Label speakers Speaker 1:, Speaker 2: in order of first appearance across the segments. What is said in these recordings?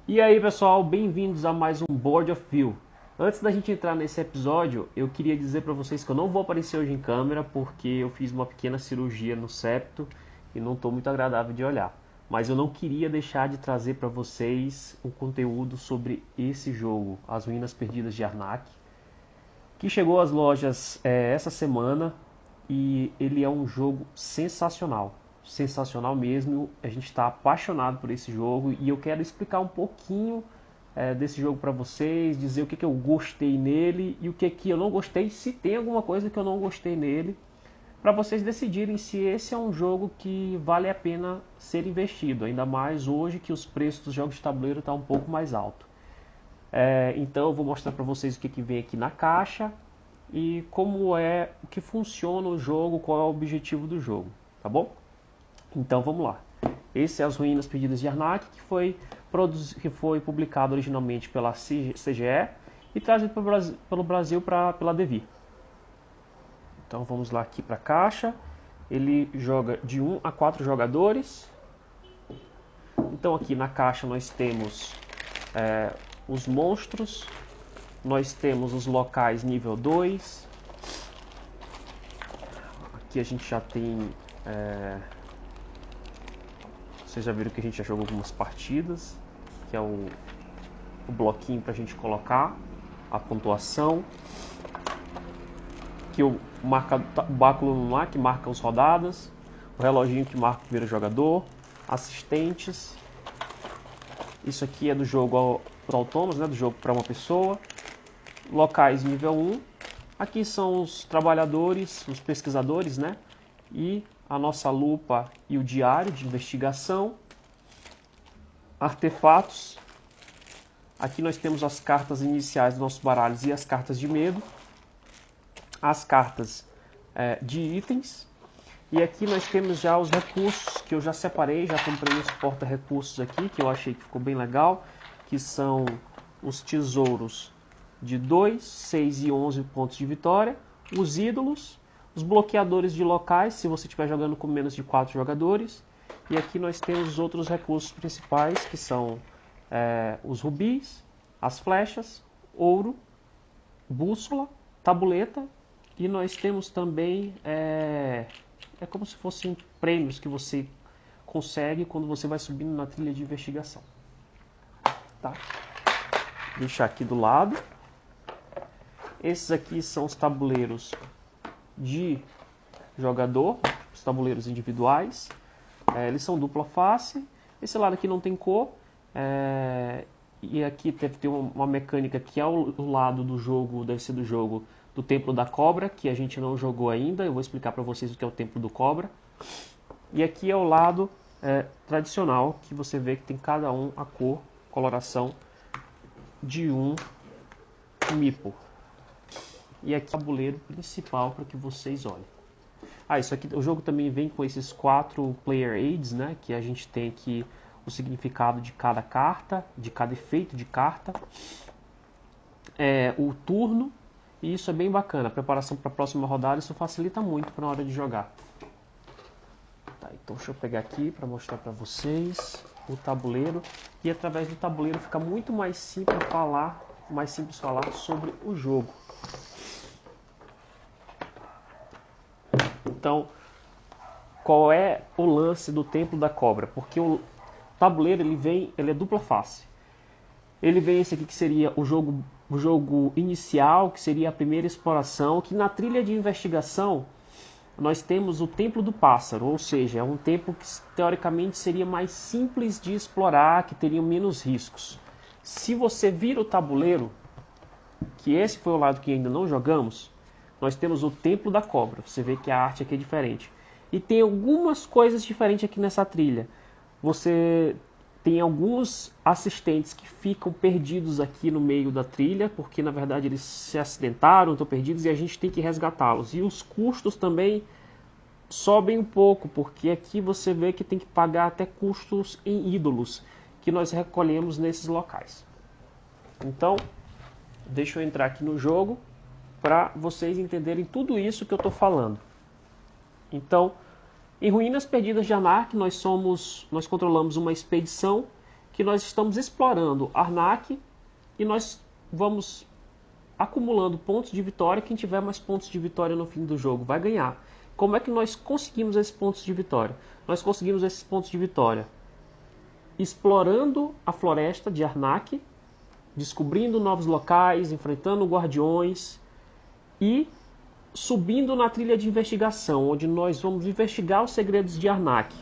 Speaker 1: E aí pessoal, bem-vindos a mais um Board of View. Antes da gente entrar nesse episódio, eu queria dizer para vocês que eu não vou aparecer hoje em câmera porque eu fiz uma pequena cirurgia no septo e não estou muito agradável de olhar. Mas eu não queria deixar de trazer para vocês um conteúdo sobre esse jogo, As Ruínas Perdidas de Arnak, que chegou às lojas essa semana e ele é um jogo sensacional. Sensacional mesmo, a gente está apaixonado por esse jogo e eu quero explicar um pouquinho desse jogo para vocês, dizer o que eu gostei nele e o que eu não gostei, se tem alguma coisa que eu não gostei nele, para vocês decidirem se esse é um jogo que vale a pena ser investido, ainda mais hoje que os preços dos jogos de tabuleiro estão um pouco mais alto. Então eu vou mostrar para vocês o que vem aqui na caixa e como é o que funciona o jogo, qual é o objetivo do jogo, tá bom? Então vamos lá. Esse é As Ruínas Perdidas de Arnak, que foi publicado originalmente pela CGE e trazido pelo Brasil pela Devir. Então vamos lá aqui para a caixa. Ele joga de 1 a 4 jogadores. Então aqui na caixa nós temos os monstros, nós temos os locais nível 2. Aqui a gente já tem... Vocês já viram que a gente já jogou algumas partidas, que é o bloquinho para a gente colocar a pontuação. Aqui o báculo lá que marca as rodadas, o reloginho que marca o primeiro jogador, assistentes. Isso aqui é do jogo para autônomos, né, do jogo para uma pessoa. Locais nível 1. Aqui são os trabalhadores, os pesquisadores, né? E a nossa lupa e o diário de investigação. Artefatos. Aqui nós temos as cartas iniciais dos nossos baralhos e as cartas de medo. As cartas de itens. E aqui nós temos já os recursos que eu já separei, já comprei esse porta-recursos aqui, que eu achei que ficou bem legal, que são os tesouros de 2, 6 e 11 pontos de vitória, os ídolos, os bloqueadores de locais, se você estiver jogando com menos de 4 jogadores, e aqui nós temos os outros recursos principais, que são os rubis, as flechas, ouro, bússola, tabuleta, e nós temos também como se fossem prêmios que você consegue quando você vai subindo na trilha de investigação. Tá? Vou deixar aqui do lado. Esses aqui são os tabuleiros de jogador, os tabuleiros individuais. Eles são dupla face. Esse lado aqui não tem cor. E aqui deve ter uma mecânica que é o lado do jogo, deve ser do jogo do Templo da Cobra, que a gente não jogou ainda. Eu vou explicar para vocês o que é o Templo do Cobra. E aqui é o lado tradicional, que você vê que tem cada um a cor, coloração de um mipo. E aqui é o tabuleiro principal para que vocês olhem. Isso aqui, o jogo também vem com esses 4 player aids, né, que a gente tem aqui o significado de cada carta, de cada efeito de carta, o turno, e isso é bem bacana. A preparação para a próxima rodada, isso facilita muito para a hora de jogar. Tá, então deixa eu pegar aqui para mostrar para vocês o tabuleiro, e através do tabuleiro fica muito mais simples falar sobre o jogo. Então, qual é o lance do Templo da Cobra? Porque o tabuleiro ele é dupla face. Ele vem esse aqui que seria o jogo inicial, que seria a primeira exploração, que na trilha de investigação nós temos o Templo do Pássaro, ou seja, é um templo que teoricamente seria mais simples de explorar, que teria menos riscos. Se você vira o tabuleiro, que esse foi o lado que ainda não jogamos, nós temos o Templo da Cobra. Você vê que a arte aqui é diferente. E tem algumas coisas diferentes aqui nessa trilha. Você tem alguns assistentes que ficam perdidos aqui no meio da trilha, porque na verdade eles se acidentaram, estão perdidos e a gente tem que resgatá-los. E os custos também sobem um pouco, porque aqui você vê que tem que pagar até custos em ídolos, que nós recolhemos nesses locais. Então, deixa eu entrar aqui no jogo para vocês entenderem tudo isso que eu estou falando. Então, em Ruínas Perdidas de Arnak, nós controlamos uma expedição que nós estamos explorando Arnak e nós vamos acumulando pontos de vitória. Quem tiver mais pontos de vitória no fim do jogo vai ganhar. Como é que nós conseguimos esses pontos de vitória? Nós conseguimos esses pontos de vitória explorando a floresta de Arnak, descobrindo novos locais, enfrentando guardiões e subindo na trilha de investigação, onde nós vamos investigar os segredos de Arnak,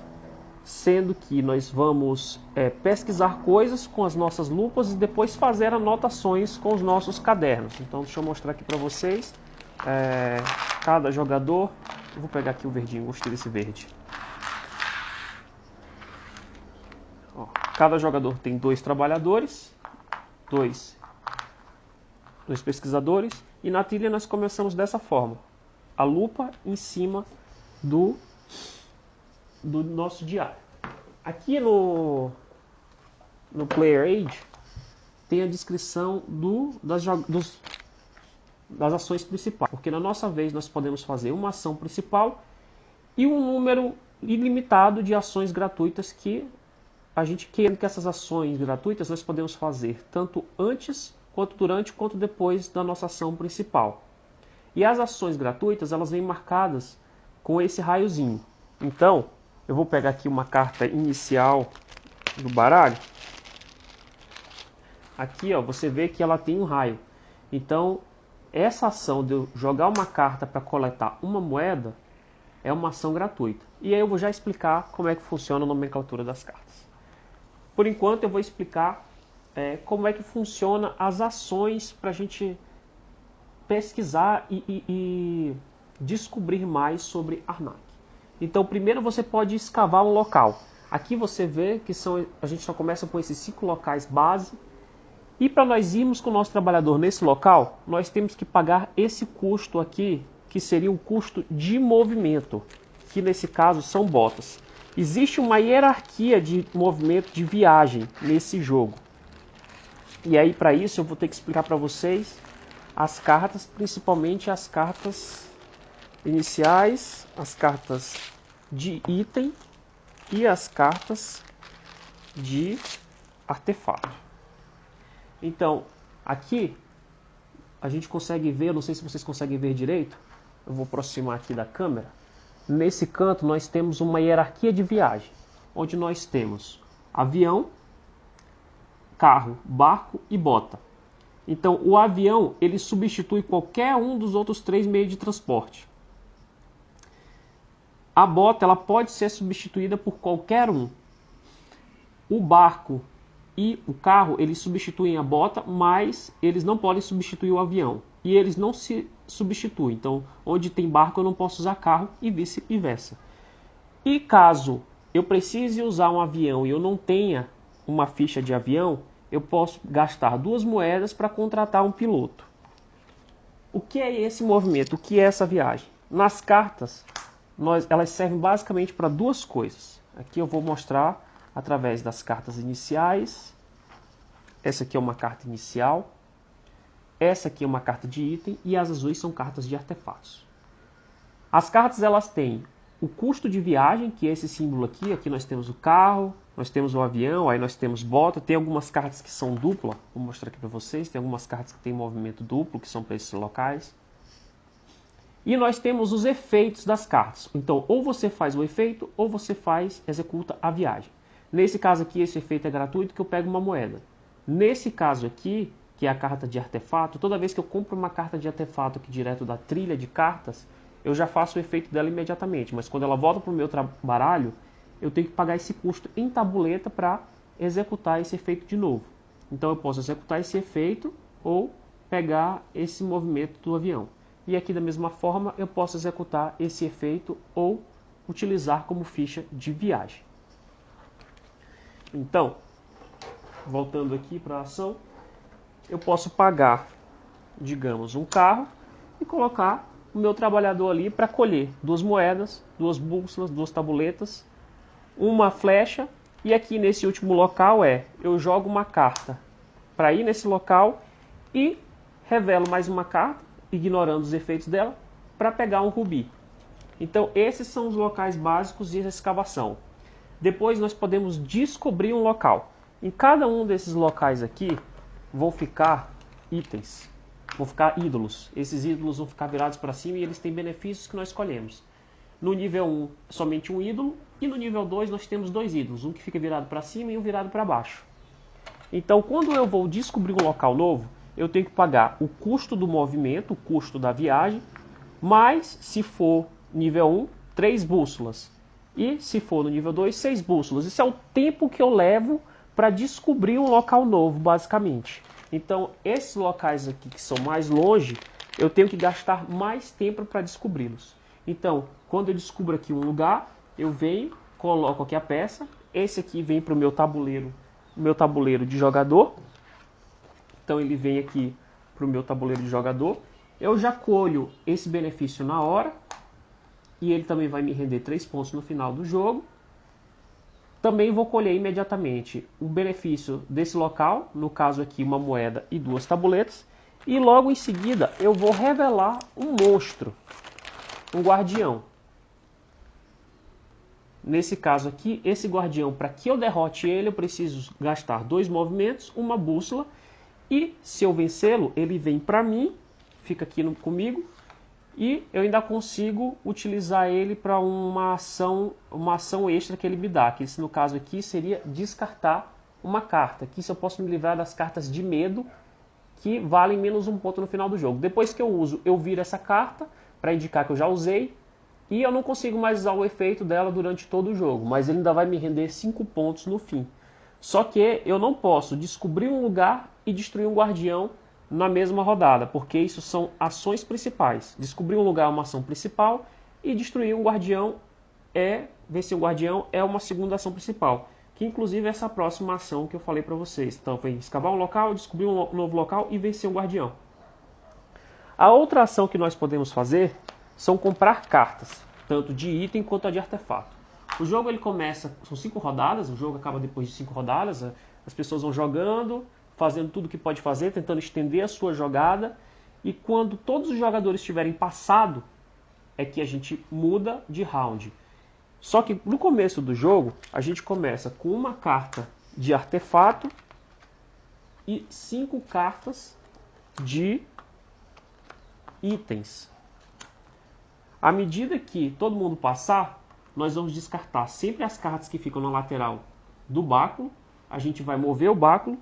Speaker 1: sendo que nós vamos pesquisar coisas com as nossas lupas e depois fazer anotações com os nossos cadernos. Então deixa eu mostrar aqui para vocês. Cada jogador, eu vou pegar aqui o verdinho, gostei desse verde. Ó, cada jogador tem 2 trabalhadores, dois pesquisadores, e na trilha nós começamos dessa forma: a lupa em cima do nosso diário. Aqui no Player Aid tem a descrição das ações principais, porque na nossa vez nós podemos fazer uma ação principal e um número ilimitado de ações gratuitas que a gente quer. Que essas ações gratuitas nós podemos fazer tanto antes, quanto durante, quanto depois da nossa ação principal. E as ações gratuitas, elas vêm marcadas com esse raiozinho. Então, eu vou pegar aqui uma carta inicial do baralho. Aqui, ó, você vê que ela tem um raio. Então, essa ação de eu jogar uma carta para coletar uma moeda é uma ação gratuita. E aí eu vou já explicar como é que funciona a nomenclatura das cartas. Por enquanto, eu vou explicar como é que funciona as ações para a gente pesquisar e descobrir mais sobre Arnak. Então, primeiro você pode escavar um local. Aqui você vê que a gente só começa com esses 5 locais base. E para nós irmos com o nosso trabalhador nesse local, nós temos que pagar esse custo aqui, que seria o custo de movimento, que nesse caso são botas. Existe uma hierarquia de movimento de viagem nesse jogo. E aí, para isso, eu vou ter que explicar para vocês as cartas, principalmente as cartas iniciais, as cartas de item e as cartas de artefato. Então, aqui a gente consegue ver, não sei se vocês conseguem ver direito, eu vou aproximar aqui da câmera. Nesse canto nós temos uma hierarquia de viagem, onde nós temos avião, carro, barco e bota. Então, o avião, ele substitui qualquer um dos outros 3 meios de transporte. A bota, ela pode ser substituída por qualquer um. O barco e o carro, eles substituem a bota, mas eles não podem substituir o avião. E eles não se substituem. Então, onde tem barco, eu não posso usar carro e vice-versa. E caso eu precise usar um avião e eu não tenha uma ficha de avião, eu posso gastar 2 moedas para contratar um piloto. O que é esse movimento? O que é essa viagem? Nas cartas, elas servem basicamente para 2 coisas. Aqui eu vou mostrar através das cartas iniciais. Essa aqui é uma carta inicial. Essa aqui é uma carta de item. E as azuis são cartas de artefatos. As cartas, elas têm o custo de viagem, que é esse símbolo aqui. Aqui nós temos o carro, nós temos o avião, aí nós temos bota. Tem algumas cartas que são dupla. Vou mostrar aqui para vocês. Tem algumas cartas que têm movimento duplo, que são para esses locais. E nós temos os efeitos das cartas. Então, ou você faz o efeito, ou você executa a viagem. Nesse caso aqui, esse efeito é gratuito, que eu pego uma moeda. Nesse caso aqui, que é a carta de artefato, toda vez que eu compro uma carta de artefato aqui direto da trilha de cartas, eu já faço o efeito dela imediatamente. Mas quando ela volta para o meu baralho, eu tenho que pagar esse custo em tabuleta para executar esse efeito de novo. Então eu posso executar esse efeito ou pegar esse movimento do avião. E aqui da mesma forma eu posso executar esse efeito ou utilizar como ficha de viagem. Então, voltando aqui para a ação, eu posso pagar, digamos, um carro e colocar o meu trabalhador ali para colher 2 moedas, 2 bússolas, 2 tabuletas, uma flecha. E aqui nesse último local eu jogo uma carta para ir nesse local e revelo mais uma carta, ignorando os efeitos dela, para pegar um rubi. Então esses são os locais básicos de escavação. Depois nós podemos descobrir um local. Em cada um desses locais aqui vão ficar itens, vão ficar ídolos. Esses ídolos vão ficar virados para cima e eles têm benefícios que nós escolhemos. No nível 1, somente um ídolo, e no nível 2 nós temos dois ídolos, um que fica virado para cima e um virado para baixo. Então, quando eu vou descobrir um local novo, eu tenho que pagar o custo do movimento, o custo da viagem, mas se for nível 1, 3 bússolas. E se for no nível 2, 6 bússolas. Isso é o tempo que eu levo para descobrir um local novo, basicamente. Então, esses locais aqui que são mais longe, eu tenho que gastar mais tempo para descobri-los. Então, quando eu descubro aqui um lugar, eu venho, coloco aqui a peça. Esse aqui vem para o meu tabuleiro de jogador. Então ele vem aqui para o meu tabuleiro de jogador. Eu já colho esse benefício na hora. E ele também vai me render 3 pontos no final do jogo. Também vou colher imediatamente o benefício desse local. No caso aqui uma moeda e 2 tabuletas. E logo em seguida eu vou revelar um monstro. Um guardião. Nesse caso aqui, esse guardião, para que eu derrote ele, eu preciso gastar 2 movimentos, uma bússola. E se eu vencê-lo, ele vem para mim, fica aqui comigo. E eu ainda consigo utilizar ele para uma ação extra que ele me dá. Que esse, no caso aqui, seria descartar uma carta. Que isso eu posso me livrar das cartas de medo, que valem menos 1 ponto no final do jogo. Depois que eu uso, eu viro essa carta para indicar que eu já usei. E eu não consigo mais usar o efeito dela durante todo o jogo, mas ele ainda vai me render 5 pontos no fim. Só que eu não posso descobrir um lugar e destruir um guardião na mesma rodada, porque isso são ações principais. Descobrir um lugar é uma ação principal e destruir um guardião vencer um guardião é uma segunda ação principal, que inclusive é essa próxima ação que eu falei para vocês. Então foi escavar um local, descobrir um novo local e vencer um guardião. A outra ação que nós podemos fazer são comprar cartas, tanto de item quanto de artefato. O jogo ele começa, são 5 rodadas, o jogo acaba depois de 5 rodadas, as pessoas vão jogando, fazendo tudo o que pode fazer, tentando estender a sua jogada, e quando todos os jogadores tiverem passado, é que a gente muda de round. Só que no começo do jogo, a gente começa com uma carta de artefato e 5 cartas de itens. À medida que todo mundo passar, nós vamos descartar sempre as cartas que ficam na lateral do báculo. A gente vai mover o báculo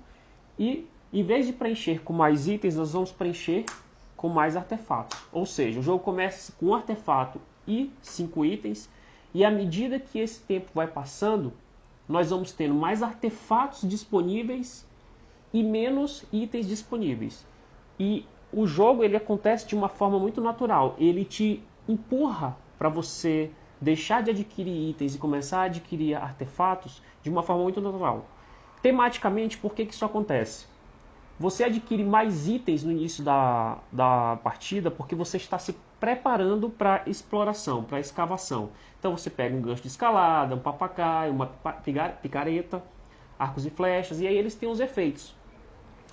Speaker 1: e, em vez de preencher com mais itens, nós vamos preencher com mais artefatos. Ou seja, o jogo começa com um artefato e 5 itens. E à medida que esse tempo vai passando, nós vamos tendo mais artefatos disponíveis e menos itens disponíveis. E o jogo ele acontece de uma forma muito natural. Ele te empurra para você deixar de adquirir itens e começar a adquirir artefatos de uma forma muito natural. Tematicamente, por que isso acontece? Você adquire mais itens no início da partida porque você está se preparando para exploração, para escavação. Então você pega um gancho de escalada, um papagaio, uma picareta, arcos e flechas, e aí eles têm os efeitos.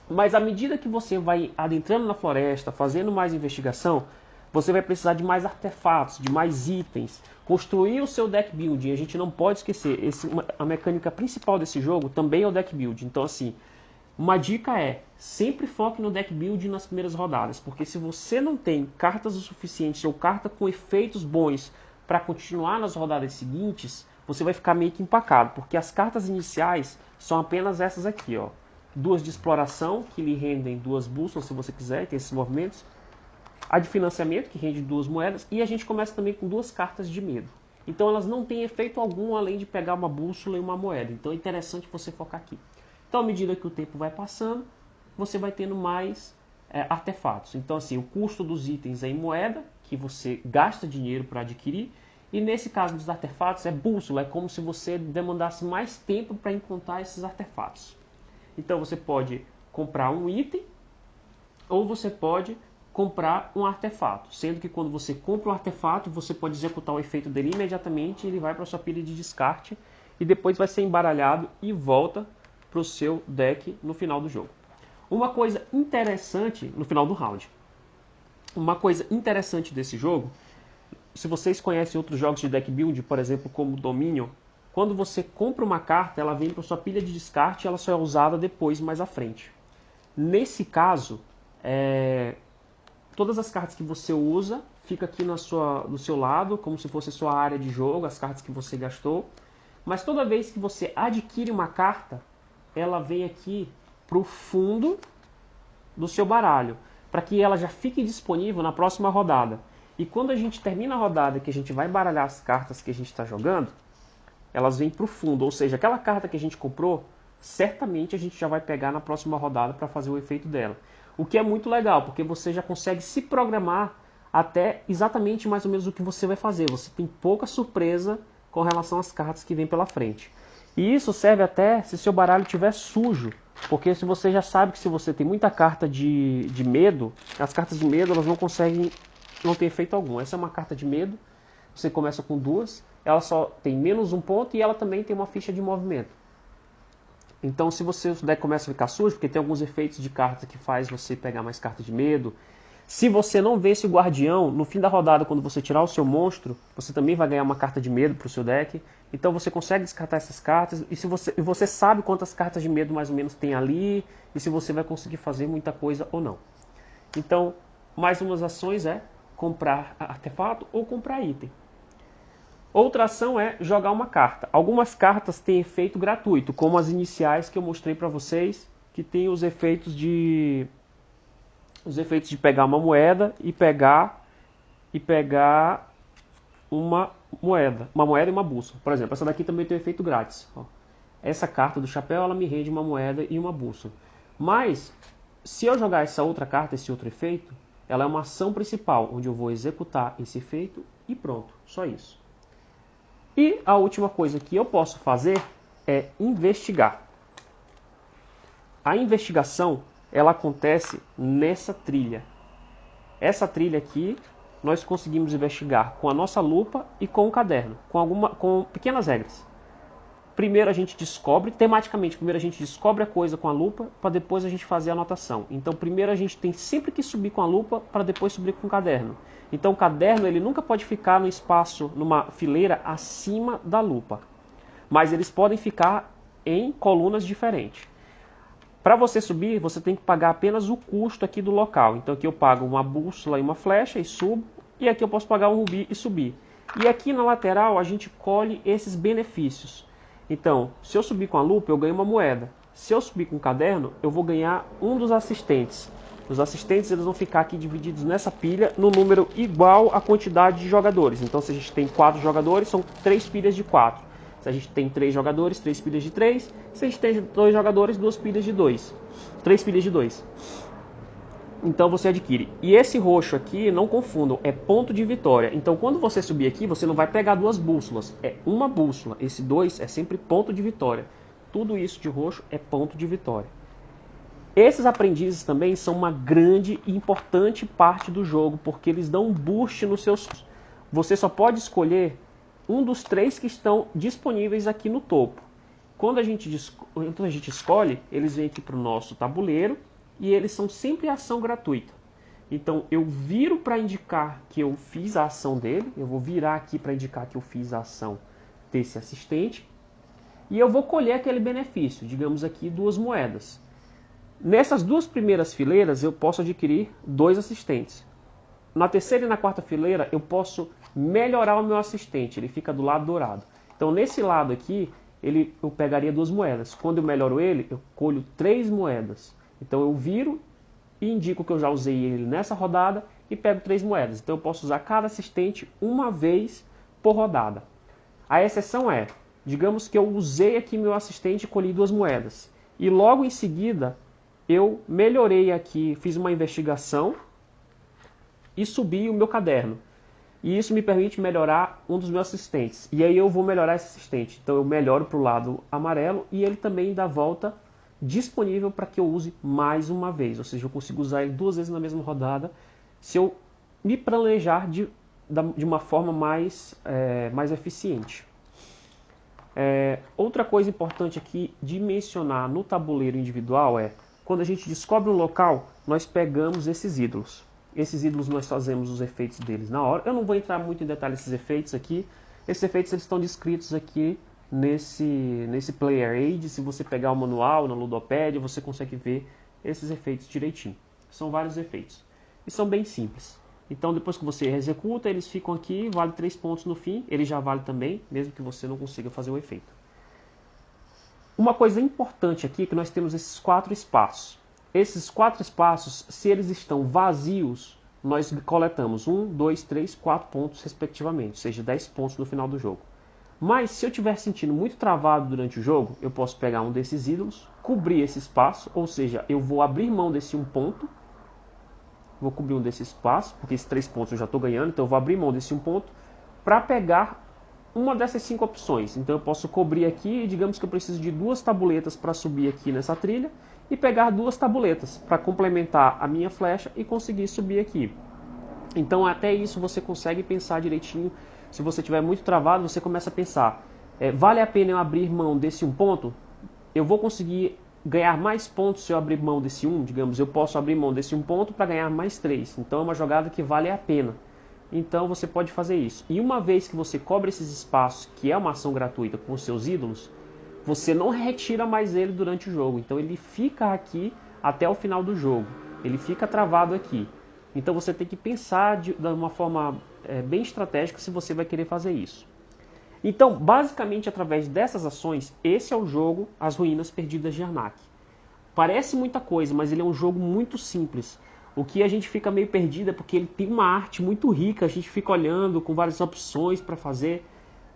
Speaker 1: Mas à medida que você vai adentrando na floresta, fazendo mais investigação, você vai precisar de mais artefatos, de mais itens, construir o seu deck building. A gente não pode esquecer, a mecânica principal desse jogo também é o deck building. Então assim, uma dica é, sempre foque no deck building nas primeiras rodadas, porque se você não tem cartas o suficiente ou carta com efeitos bons para continuar nas rodadas seguintes, você vai ficar meio que empacado, porque as cartas iniciais são apenas essas aqui, ó. 2 de exploração, que lhe rendem 2 bússolas, se você quiser, tem esses movimentos. A de financiamento, que rende 2 moedas. E a gente começa também com 2 cartas de medo. Então elas não têm efeito algum, além de pegar uma bússola e uma moeda. Então é interessante você focar aqui. Então, à medida que o tempo vai passando, você vai tendo mais artefatos. Então, assim, o custo dos itens é em moeda, que você gasta dinheiro para adquirir. E nesse caso dos artefatos, é bússola. É como se você demandasse mais tempo para encontrar esses artefatos. Então você pode comprar um item ou você pode comprar um artefato. Sendo que quando você compra um artefato, você pode executar o efeito dele imediatamente, ele vai para a sua pilha de descarte e depois vai ser embaralhado e volta para o seu deck no final do jogo. Uma coisa interessante, no final do round, uma coisa interessante desse jogo, se vocês conhecem outros jogos de deck build, por exemplo, como Dominion, quando você compra uma carta, ela vem para sua pilha de descarte e ela só é usada depois, mais à frente. Nesse caso, todas as cartas que você usa fica aqui do seu lado, como se fosse sua área de jogo, as cartas que você gastou. Mas toda vez que você adquire uma carta, ela vem aqui para o fundo do seu baralho, para que ela já fique disponível na próxima rodada. E quando a gente termina a rodada, que a gente vai baralhar as cartas que a gente está jogando, elas vêm para o fundo, ou seja, aquela carta que a gente comprou, certamente a gente já vai pegar na próxima rodada para fazer o efeito dela. O que é muito legal, porque você já consegue se programar até exatamente mais ou menos o que você vai fazer. Você tem pouca surpresa com relação às cartas que vêm pela frente. E isso serve até se seu baralho estiver sujo, porque se você já sabe que se você tem muita carta de medo, as cartas de medo elas não tem efeito algum. Essa é uma carta de medo, você começa com 2, ela só tem menos 1 ponto e ela também tem uma ficha de movimento. Então se você deck começa a ficar sujo, porque tem alguns efeitos de carta que faz você pegar mais carta de medo. Se você não vence o guardião, no fim da rodada, quando você tirar o seu monstro, você também vai ganhar uma carta de medo para o seu deck. Então você consegue descartar essas cartas e você sabe quantas cartas de medo mais ou menos tem ali e se você vai conseguir fazer muita coisa ou não. Então, mais umas ações é comprar artefato ou comprar item. Outra ação é jogar uma carta. Algumas cartas têm efeito gratuito, como as iniciais que eu mostrei para vocês, que tem os efeitos de pegar uma moeda e pegar uma moeda e uma bússola. Por exemplo, essa daqui também tem um efeito grátis. Ó. Essa carta do chapéu, ela me rende uma moeda e uma bússola. Mas, se eu jogar essa outra carta, esse outro efeito, ela é uma ação principal, onde eu vou executar esse efeito e pronto, só isso. E a última coisa que eu posso fazer é investigar. A investigação, ela acontece nessa trilha. Essa trilha aqui, nós conseguimos investigar com a nossa lupa e com o caderno, com pequenas regras. Primeiro a gente descobre, tematicamente, primeiro a gente descobre a coisa com a lupa, para depois a gente fazer a anotação. Então primeiro a gente tem sempre que subir com a lupa, para depois subir com o caderno. Então o caderno ele nunca pode ficar no espaço, numa fileira acima da lupa. Mas eles podem ficar em colunas diferentes. Para você subir, você tem que pagar apenas o custo aqui do local. Então aqui eu pago uma bússola e uma flecha e subo. E aqui eu posso pagar um rubi e subir. E aqui na lateral a gente colhe esses benefícios. Então, se eu subir com a lupa, eu ganho uma moeda. Se eu subir com o caderno, eu vou ganhar um dos assistentes. Os assistentes eles vão ficar aqui divididos nessa pilha no número igual à quantidade de jogadores. Então, se a gente tem 4 jogadores, são 3 pilhas de 4. Se a gente tem 3 jogadores, 3 pilhas de 3. Se a gente tem 2 jogadores, 2 pilhas de 2. 3 pilhas de 2. Então você adquire. E esse roxo aqui, não confundam, é ponto de vitória. Então quando você subir aqui, você não vai pegar 2 bússolas. É uma bússola. Esse 2 é sempre ponto de vitória. Tudo isso de roxo é ponto de vitória. Esses aprendizes também são uma grande e importante parte do jogo, porque eles dão um boost nos seus... Você só pode escolher um dos 3 que estão disponíveis aqui no topo. Quando a gente escolhe, eles vêm aqui para o nosso tabuleiro e eles são sempre ação gratuita. Então eu viro para indicar que eu fiz a ação dele, eu vou virar aqui para indicar que eu fiz a ação desse assistente e eu vou colher aquele benefício, digamos aqui 2 moedas. Nessas 2 primeiras fileiras eu posso adquirir 2 assistentes. Na terceira e na quarta fileira eu posso melhorar o meu assistente, ele fica do lado dourado. Então nesse lado aqui eu pegaria 2 moedas. Quando eu melhoro ele, eu colho 3 moedas. Então eu viro e indico que eu já usei ele nessa rodada e pego 3 moedas. Então eu posso usar cada assistente uma vez por rodada. A exceção é, digamos que eu usei aqui meu assistente e colhi 2 moedas. E logo em seguida eu melhorei aqui, fiz uma investigação e subi o meu caderno. E isso me permite melhorar um dos meus assistentes. E aí eu vou melhorar esse assistente. Então eu melhoro para o lado amarelo e ele também dá volta disponível para que eu use mais uma vez. Ou seja, eu consigo usar ele 2 vezes na mesma rodada se eu me planejar de uma forma mais eficiente. Outra coisa importante aqui de mencionar no tabuleiro individual é quando a gente descobre um local, nós pegamos esses ídolos. Esses ídolos nós fazemos os efeitos deles na hora. Eu não vou entrar muito em detalhe nesses efeitos aqui. Esses efeitos eles estão descritos aqui nesse Player Aid. Se você pegar o manual na Ludopédia, você consegue ver esses efeitos direitinho. São vários efeitos. E são bem simples. Então, depois que você executa, eles ficam aqui, vale 3 pontos no fim. Ele já vale também, mesmo que você não consiga fazer o efeito. Uma coisa importante aqui é que nós temos esses 4 espaços. Esses 4 espaços, se eles estão vazios, nós coletamos 1, 2, 3, 4 pontos respectivamente, ou seja, 10 pontos no final do jogo. Mas se eu estiver sentindo muito travado durante o jogo, eu posso pegar um desses ídolos, cobrir esse espaço, ou seja, eu vou abrir mão desse 1 ponto, vou cobrir um desse espaço, porque esses 3 pontos eu já estou ganhando, então eu vou abrir mão desse 1 ponto para pegar uma dessas 5 opções. Então eu posso cobrir aqui e digamos que eu preciso de 2 tabuletas para subir aqui nessa trilha e pegar 2 tabuletas para complementar a minha flecha e conseguir subir aqui. Então até isso você consegue pensar direitinho. Se você estiver muito travado, você começa a pensar, vale a pena eu abrir mão desse 1 ponto? Eu vou conseguir ganhar mais pontos se eu abrir mão desse 1? Digamos, eu posso abrir mão desse 1 ponto para ganhar mais 3. Então é uma jogada que vale a pena. Então você pode fazer isso. E uma vez que você cobre esses espaços, que é uma ação gratuita com os seus ídolos, você não retira mais ele durante o jogo. Então ele fica aqui até o final do jogo. Ele fica travado aqui. Então você tem que pensar de uma forma bem estratégica se você vai querer fazer isso. Então, basicamente, através dessas ações, esse é o jogo As Ruínas Perdidas de Arnak. Parece muita coisa, mas ele é um jogo muito simples. O que a gente fica meio perdido é porque ele tem uma arte muito rica, a gente fica olhando com várias opções para fazer.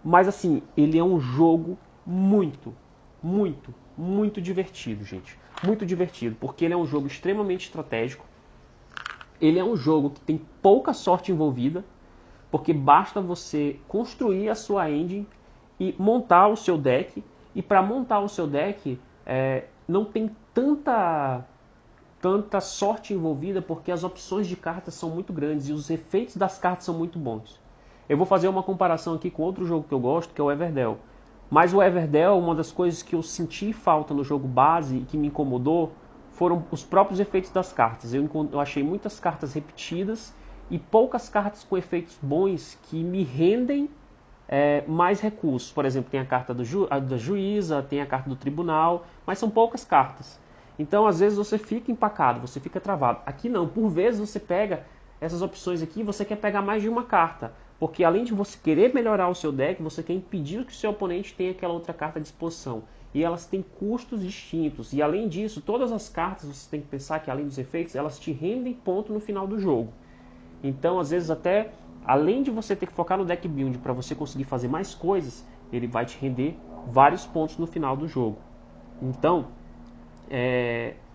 Speaker 1: Mas assim, ele é um jogo muito, muito, muito divertido, gente. Muito divertido, porque ele é um jogo extremamente estratégico. Ele é um jogo que tem pouca sorte envolvida, porque basta você construir a sua engine e montar o seu deck. E para montar o seu deck, não tem tanta sorte envolvida, porque as opções de cartas são muito grandes e os efeitos das cartas são muito bons. Eu vou fazer uma comparação aqui com outro jogo que eu gosto, que é o Everdell. Mas o Everdell, uma das coisas que eu senti falta no jogo base e que me incomodou, foram os próprios efeitos das cartas. Eu achei muitas cartas repetidas e poucas cartas com efeitos bons que me rendem mais recursos. Por exemplo, tem a carta da juíza, tem a carta do tribunal, mas são poucas cartas. Então, às vezes, você fica empacado, você fica travado. Aqui não, por vezes você pega essas opções aqui, você quer pegar mais de uma carta. Porque além de você querer melhorar o seu deck, você quer impedir que o seu oponente tenha aquela outra carta à disposição. E elas têm custos distintos. E além disso, todas as cartas, você tem que pensar que além dos efeitos, elas te rendem ponto no final do jogo. Então, às vezes, até além de você ter que focar no deck build para você conseguir fazer mais coisas, ele vai te render vários pontos no final do jogo. Então,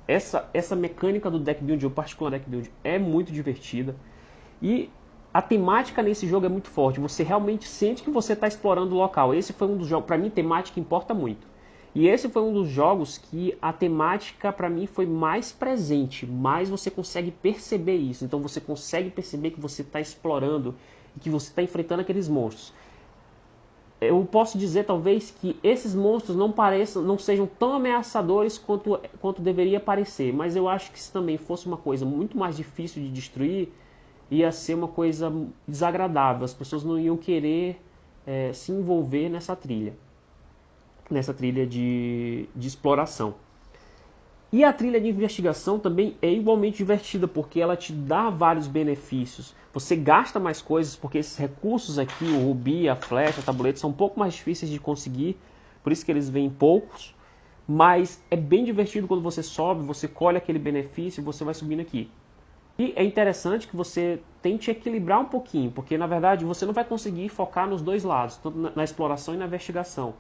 Speaker 1: essa mecânica do deck build, o particular deck build, é muito divertida. E a temática nesse jogo é muito forte. Você realmente sente que você está explorando o local. Esse foi um dos jogos, para mim, temática importa muito. E esse foi um dos jogos que a temática, para mim, foi mais presente. Mais você consegue perceber isso. Então você consegue perceber que você está explorando e que você está enfrentando aqueles monstros. Eu posso dizer, talvez, que esses monstros não sejam tão ameaçadores quanto deveria parecer. Mas eu acho que se também fosse uma coisa muito mais difícil de destruir, ia ser uma coisa desagradável. As pessoas não iam querer se envolver nessa trilha de exploração. E a trilha de investigação também é igualmente divertida, porque ela te dá vários benefícios. Você gasta mais coisas, porque esses recursos aqui, o rubi, a flecha, a tabuleta, são um pouco mais difíceis de conseguir, por isso que eles vêm poucos. Mas é bem divertido quando você sobe, você colhe aquele benefício e você vai subindo aqui. E é interessante que você tente equilibrar um pouquinho, porque na verdade você não vai conseguir focar nos dois lados, tanto na exploração e na investigação.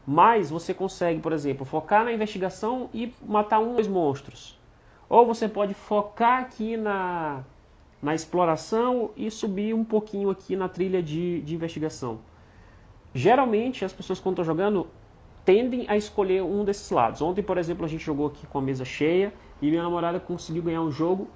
Speaker 1: Mas você consegue, por exemplo, focar na investigação e matar um ou dois monstros. Ou você pode focar aqui na exploração e subir um pouquinho aqui na trilha de investigação. Geralmente as pessoas quando estão jogando tendem a escolher um desses lados. Ontem, por exemplo, a gente jogou aqui com a mesa cheia e minha namorada conseguiu ganhar um jogo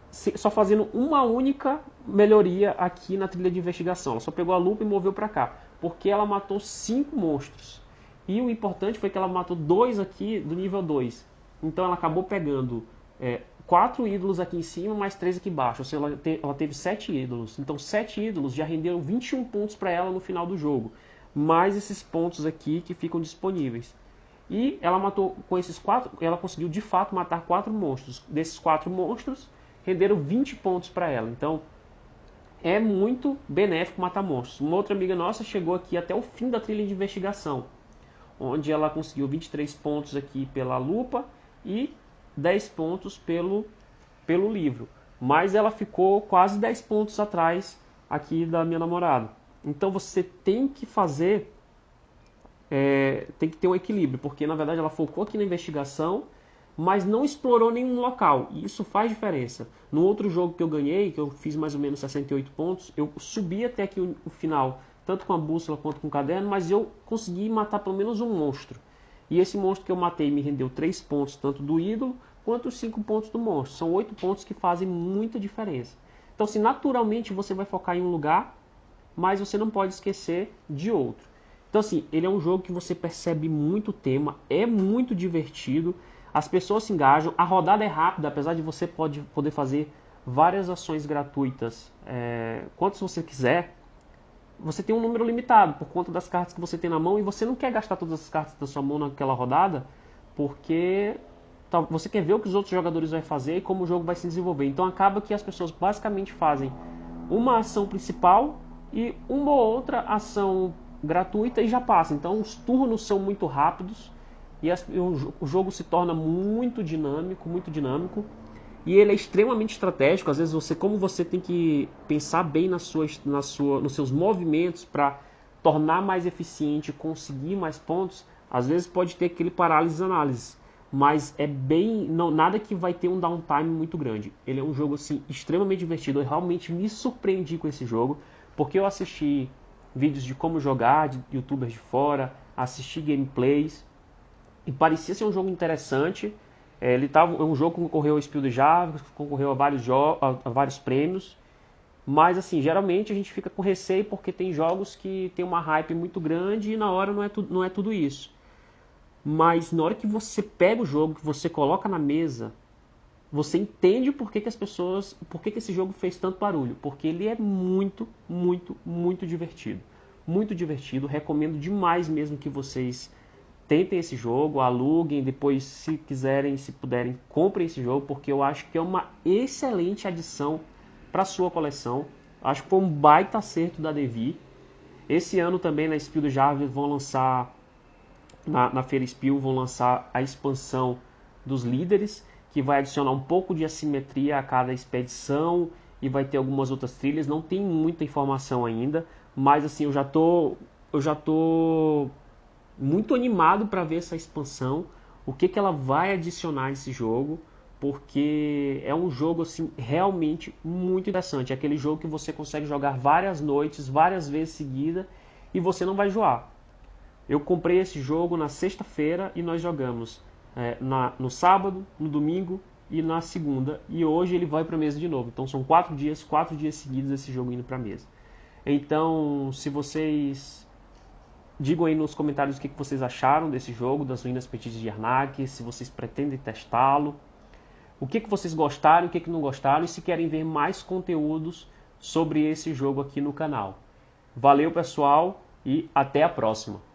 Speaker 1: só fazendo uma única melhoria aqui na trilha de investigação. Ela só pegou a lupa e moveu para cá, porque ela matou 5 monstros. E o importante foi que ela matou 2 aqui do nível 2. Então ela acabou pegando 4 ídolos aqui em cima, mais 3 aqui embaixo. Ou seja, ela teve 7 ídolos. Então 7 ídolos já renderam 21 pontos para ela no final do jogo. mais esses pontos aqui que ficam disponíveis. E ela matou com esses 4, ela conseguiu de fato matar 4 monstros. Desses 4 monstros, renderam 20 pontos para ela. Então, é muito benéfico matar monstros. Uma outra amiga nossa chegou aqui até o fim da trilha de investigação, onde ela conseguiu 23 pontos aqui pela lupa e 10 pontos pelo livro. Mas ela ficou quase 10 pontos atrás aqui da minha namorada. Então você tem que fazer, tem que ter um equilíbrio, porque na verdade ela focou aqui na investigação, mas não explorou nenhum local, e isso faz diferença. No outro jogo que eu ganhei, que eu fiz mais ou menos 68 pontos, eu subi até aqui o final, tanto com a bússola quanto com o caderno, mas eu consegui matar pelo menos um monstro. E esse monstro que eu matei me rendeu 3 pontos, tanto do ídolo, quanto os 5 pontos do monstro. São 8 pontos que fazem muita diferença. Então, se naturalmente você vai focar em um lugar, mas você não pode esquecer de outro. Então, assim, ele é um jogo que você percebe muito o tema, é muito divertido, as pessoas se engajam, a rodada é rápida, apesar de você poder fazer várias ações gratuitas, quantas você quiser, você tem um número limitado por conta das cartas que você tem na mão e você não quer gastar todas as cartas da sua mão naquela rodada, porque você quer ver o que os outros jogadores vão fazer e como o jogo vai se desenvolver. Então acaba que as pessoas basicamente fazem uma ação principal e uma ou outra ação gratuita e já passa. Então os turnos são muito rápidos e o jogo se torna muito dinâmico, e ele é extremamente estratégico. Às vezes como você tem que pensar bem nos seus movimentos para tornar mais eficiente, conseguir mais pontos, às vezes pode ter aquele parálise análise, mas é bem, nada que vai ter um downtime muito grande. Ele é um jogo assim extremamente divertido. Eu realmente me surpreendi com esse jogo, porque eu assisti vídeos de como jogar, de youtubers de fora, assisti gameplays e parecia ser um jogo interessante. É um jogo que concorreu ao Spiel des Jahres, concorreu a vários prêmios, mas assim, geralmente a gente fica com receio porque tem jogos que tem uma hype muito grande e na hora não é tudo isso. Mas na hora que você pega o jogo, que você coloca na mesa, você entende por que esse jogo fez tanto barulho. Porque ele é muito, muito, muito divertido. Muito divertido, recomendo demais mesmo que vocês tentem esse jogo, aluguem, depois se quiserem, se puderem, comprem esse jogo, porque eu acho que é uma excelente adição para a sua coleção. Acho que foi um baita acerto da Devir. Esse ano também na Spiel des Jahres vão lançar, na Feira Spiel, vão lançar a expansão dos líderes, que vai adicionar um pouco de assimetria a cada expedição e vai ter algumas outras trilhas. Não tem muita informação ainda, mas assim, eu já tô muito animado para ver essa expansão, o que ela vai adicionar nesse jogo, porque é um jogo assim realmente muito interessante. É aquele jogo que você consegue jogar várias noites, várias vezes seguida e você não vai enjoar. Eu comprei esse jogo na sexta-feira e nós jogamos no sábado, no domingo e na segunda, e hoje ele vai para a mesa de novo. Então são 4 dias seguidos esse jogo indo para a mesa. Então, se vocês digam aí nos comentários o que vocês acharam desse jogo, das Ruínas Perdidas de Arnak, se vocês pretendem testá-lo, o que vocês gostaram, o que não gostaram, e se querem ver mais conteúdos sobre esse jogo aqui no canal. Valeu, pessoal, e até a próxima!